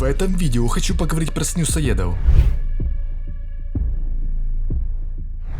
В этом видео хочу поговорить про снюсоедов.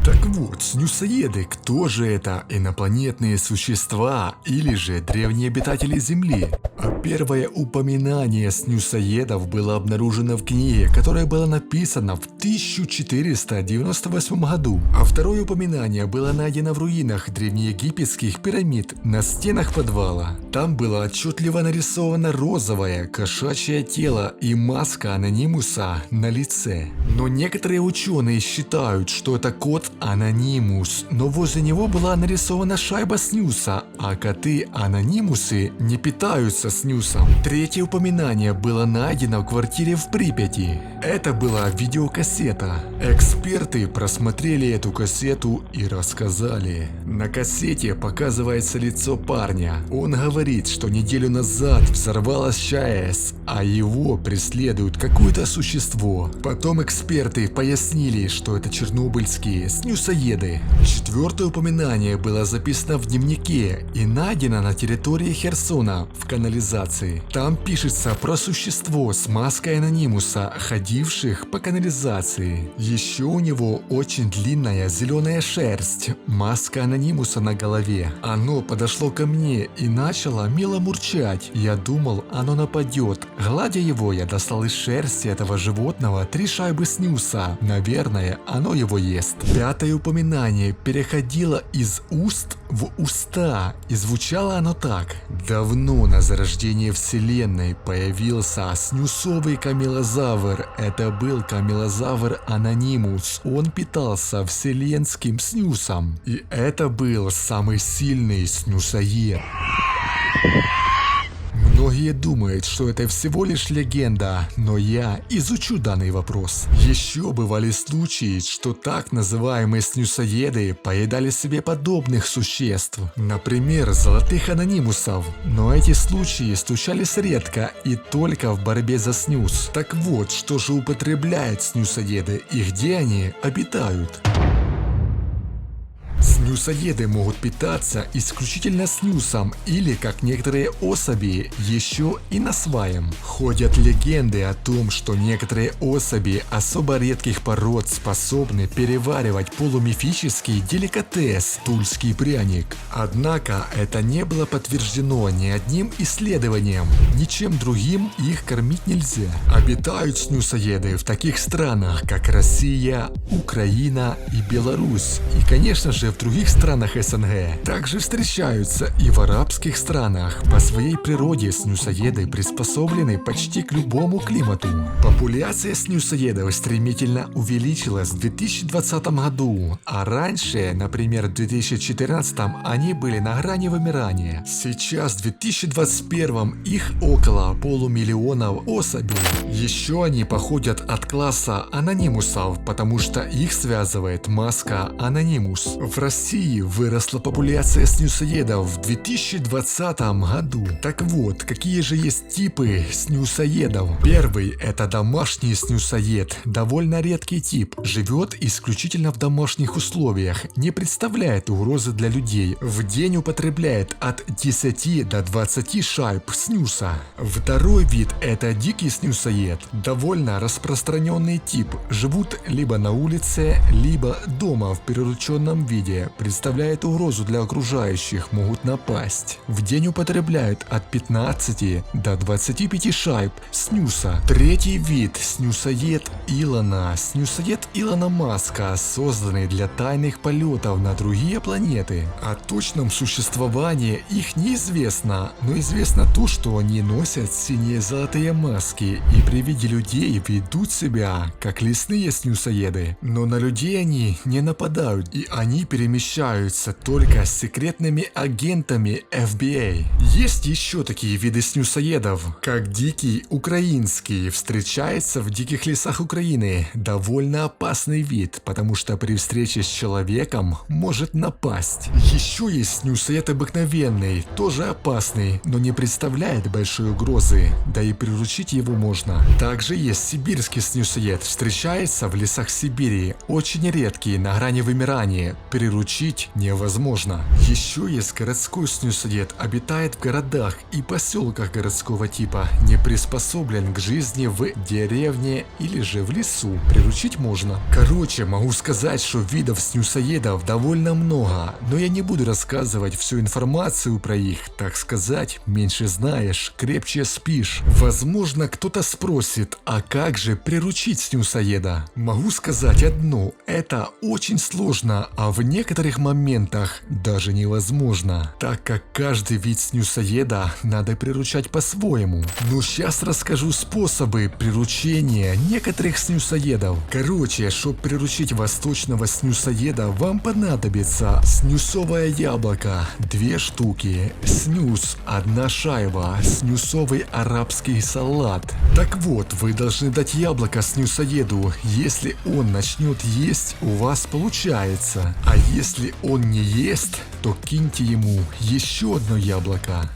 Так вот, снюсоеды, кто же это? Инопланетные существа или же древние обитатели Земли? А первое упоминание снюсоедов было обнаружено в книге, которая была написана в 1498 году. А второе упоминание было найдено в руинах древнеегипетских пирамид на стенах подвала. Там было отчетливо нарисовано розовое кошачье тело и маска анонимуса на лице. Но некоторые ученые считают, что это кот Анонимус, но возле него была нарисована шайба снюса, а коты-анонимусы не питаются снюсом. Третье упоминание было найдено в квартире в Припяти. Это была видеокассета. Эксперты просмотрели эту кассету и рассказали. На кассете показывается лицо парня. Он говорит, что неделю назад взорвалась ЧАЭС, а его преследует какое-то существо. Потом эксперты пояснили, что это чернобыльские снюсоеды. Четвертое упоминание было записано в дневнике и найдено на территории Херсона в канализации. Там пишется про существо с маской анонимуса, ходивших по канализации. Еще у него очень длинная зеленая шерсть, маска анонимуса на голове. Оно подошло ко мне и начало мило мурчать. Я думал, оно нападет. Гладя его, я достал из шерсти этого животного 3 шайбы снюса. Наверное, оно его ест. Пятое упоминание переходило из уст в уста, и звучало оно так. Давно на зарождение вселенной появился снюсовый камелозавр. Это был камелозавр Анонимус. Он питался вселенским снюсом. И это был самый сильный снюсоед. Многие думают, что это всего лишь легенда, но я изучу данный вопрос. Еще бывали случаи, что так называемые снюсоеды поедали себе подобных существ, например, золотых анонимусов. Но эти случаи случались редко и только в борьбе за снюс. Так вот, что же употребляют снюсоеды и где они обитают? Снюсоеды могут питаться исключительно снюсом или, как некоторые особи, еще и насваем. Ходят легенды о том, что некоторые особи особо редких пород способны переваривать полумифический деликатес – тульский пряник. Однако это не было подтверждено ни одним исследованием, ничем другим их кормить нельзя. Обитают снюсоеды в таких странах, как Россия, Украина и Беларусь. И, конечно же, в других странах СНГ. Также встречаются и в арабских странах. По своей природе снюсоеды приспособлены почти к любому климату. Популяция снюсоедов стремительно увеличилась в 2020 году, а раньше, например, в 2014 они были на грани вымирания. Сейчас, в 2021 их около полумиллиона особей. Еще они походят от класса анонимусов, потому что их связывает маска анонимус. В России выросла популяция снюсоедов в 2020 году. Так вот, какие же есть типы снюсоедов? Первый – это домашний снюсоед, довольно редкий тип, живет исключительно в домашних условиях, не представляет угрозы для людей, в день употребляет от 10 до 20 шайб снюса. Второй вид – это дикий снюсоед, довольно распространенный тип, живут либо на улице, либо дома в прирученном виде. Представляет угрозу для окружающих, могут напасть. В день употребляют от 15 до 25 шайб снюса. Третий вид – снюсоед Илона. Снюсоед Илона Маска, созданный для тайных полетов на другие планеты. О точном существовании их неизвестно, но известно то, что они носят синие золотые маски и при виде людей ведут себя как лесные снюсоеды. Но на людей они не нападают, и они перемещаются только с секретными агентами FBI. Есть еще такие виды снюсоедов, как дикий украинский, встречается в диких лесах Украины. Довольно опасный вид, потому что при встрече с человеком может напасть. Еще есть снюсоед обыкновенный, тоже опасный, но не представляет большой угрозы, да и приручить его можно. Также есть сибирский снюсоед, встречается в лесах Сибири, очень редкий, на грани вымирания. Приручить приручить невозможно. Еще есть городской снюсоед, обитает в городах и поселках городского типа, не приспособлен к жизни в деревне или же в лесу. Приручить можно. Короче, могу сказать, что видов снюсоедов довольно много, но я не буду рассказывать всю информацию про их, так сказать, меньше знаешь, крепче спишь. Возможно, кто-то спросит, а как же приручить снюсоеда? Могу сказать одно, это очень сложно, а в некоторых моментах даже невозможно, так как каждый вид снюсоеда надо приручать по-своему. Но сейчас расскажу способы приручения некоторых снюсоедов. Короче, чтобы приручить восточного снюсоеда, вам понадобится снюсовое яблоко 2 штуки, снюс 1 шайба, снюсовый арабский салат. Так вот, вы должны дать яблоко снюсоеду, если он начнет есть, у вас получается, а если он не ест, то киньте ему еще одно яблоко.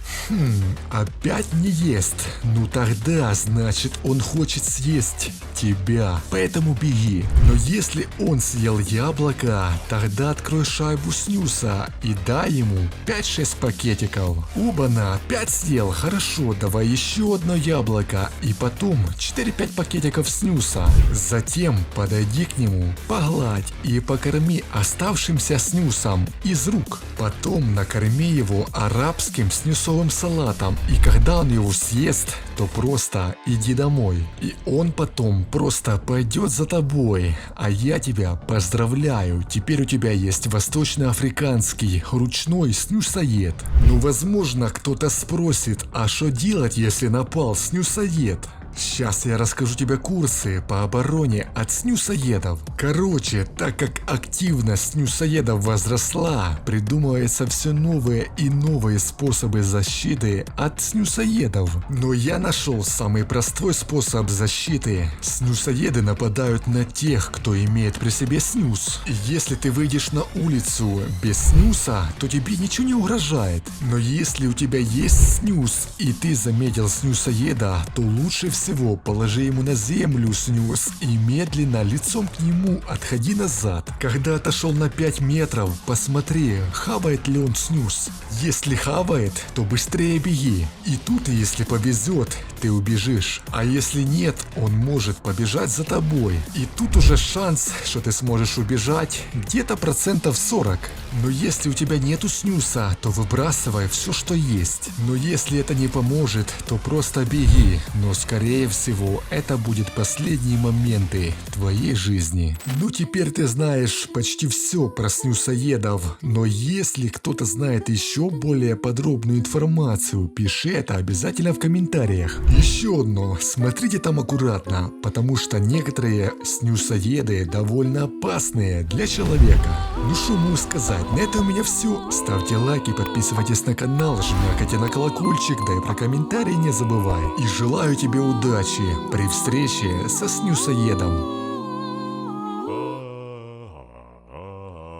Опять не ест, ну тогда значит он хочет съесть тебя, поэтому беги. Но если он съел яблоко, тогда открой шайбу снюса и дай ему 5-6 пакетиков. Оба-на, 5 съел, хорошо, давай еще одно яблоко и потом 4-5 пакетиков снюса. Затем подойди к нему, погладь и покорми оставшимся снюсом из рук. Потом накорми его арабским снюсовым салатом, и когда он его съест, то просто иди домой. И он потом просто пойдет за тобой. А я тебя поздравляю, теперь у тебя есть восточноафриканский ручной снюсоед. Но возможно кто-то спросит, а что делать, если напал снюсоед? Сейчас я расскажу тебе курсы по обороне от снюсоедов. Короче, так как активность снюсоедов возросла, придумываются все новые и новые способы защиты от снюсоедов. Но я нашел самый простой способ защиты. Снюсоеды нападают на тех, кто имеет при себе снюс. Если ты выйдешь на улицу без снюса, то тебе ничего не угрожает. Но если у тебя есть снюс и ты заметил снюсоеда, то лучше всего положи ему на землю снюс и медленно лицом к нему отходи назад. Когда отошел на 5 метров, посмотри, хавает ли он снюс. Если хавает, то быстрее беги. И тут, если повезет, ты убежишь. А если нет, он может побежать за тобой. И тут уже шанс, что ты сможешь убежать, где-то 40%. Но если у тебя нету снюса, то выбрасывай все, что есть. Но если это не поможет, то просто беги. Но скорее всего, это будет последние моменты твоей жизни. Ну теперь ты знаешь почти все про снюсоедов, но если кто-то знает еще более подробную информацию, пиши это обязательно в комментариях. Еще одно, смотрите там аккуратно, потому что некоторые снюсоеды довольно опасные для человека. Ну что могу сказать, на этом у меня все. Ставьте лайки, подписывайтесь на канал, жмякайте на колокольчик, да и про комментарии не забывай. И желаю тебе удачи при встрече со снюсоедом.